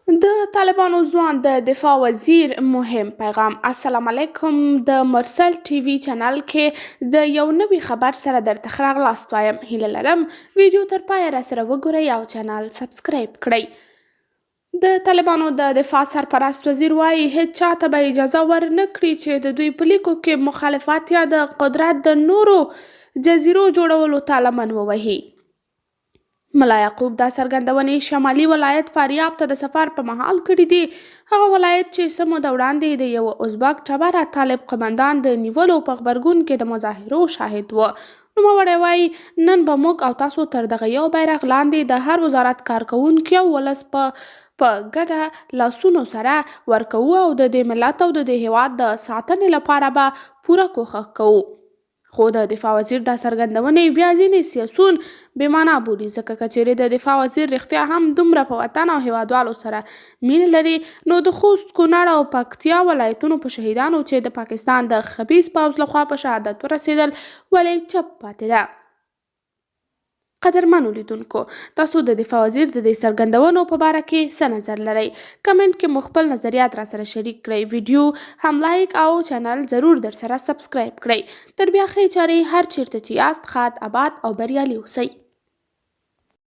د طالبانو ځوان د دفاع وزیر مهم پیغام. السلام علیکم. د مرسل ټي وي چینل کې د یو نوي خبر سره درته ښه راغلاست وایم. هیله لرم ویډیو تر پایه راسره وګورئ او چینل سبسکرایب کړئ. د طالبانو د دفاع سرپرست وزیر وایي هیڅ چاته به اجازه ورنه کړي چې د دوی په لیکو کې مخالفت یا د قدرت د نورو جزیرو جوړولو ته لمن ووهي. ملا یعقوب دا څرګندونې شمالي ولایت فاریاب ته د سفر په مهال کړي دي. هغه ولایت چې څه موده وړاندې د یو ازبک ټبره طالب قمندان د نیولو په غبرګون کې د مظاهرو شاهد و. نوموړی وایي نن به موږ او تاسو تر دغه یو بیرغ لاندې د هر وزارت کارکوونکي او ولس په ګډه لاسونو سره ورکوو او د دې ملت او د دې هیواد د ساتنې لپاره به پوره کوښښ کوو. خو د دفاع وزیر دا څرګندونې بیا ځینې سیاسیون بې معنا بولي، ځکه که چیرې د دفاع وزیر رښتیا هم دومره په وطن او هیوادوالو سره مینه لري نو د خوست، کونړ او پکتیا ولایتونو په شهیدانو چې د پاکستان د خبیث پوځ لخوا په شهادت ورسېدل ولې چپ پاتې ده؟ قدرمنو لیدونکو، تاسو د دفاع وزیر د دې څرګندونو په باره کې څه نظر لرئ؟ کمنټ کې مو خپل نظریات راسره شریک کړئ. ویډیو هم لایک او چینل ضرور در سره سبسکرایب کړئ. تر بیا ښې چارې هر چیرته چې یاست ښاد، آباد او بریالي اوسئ.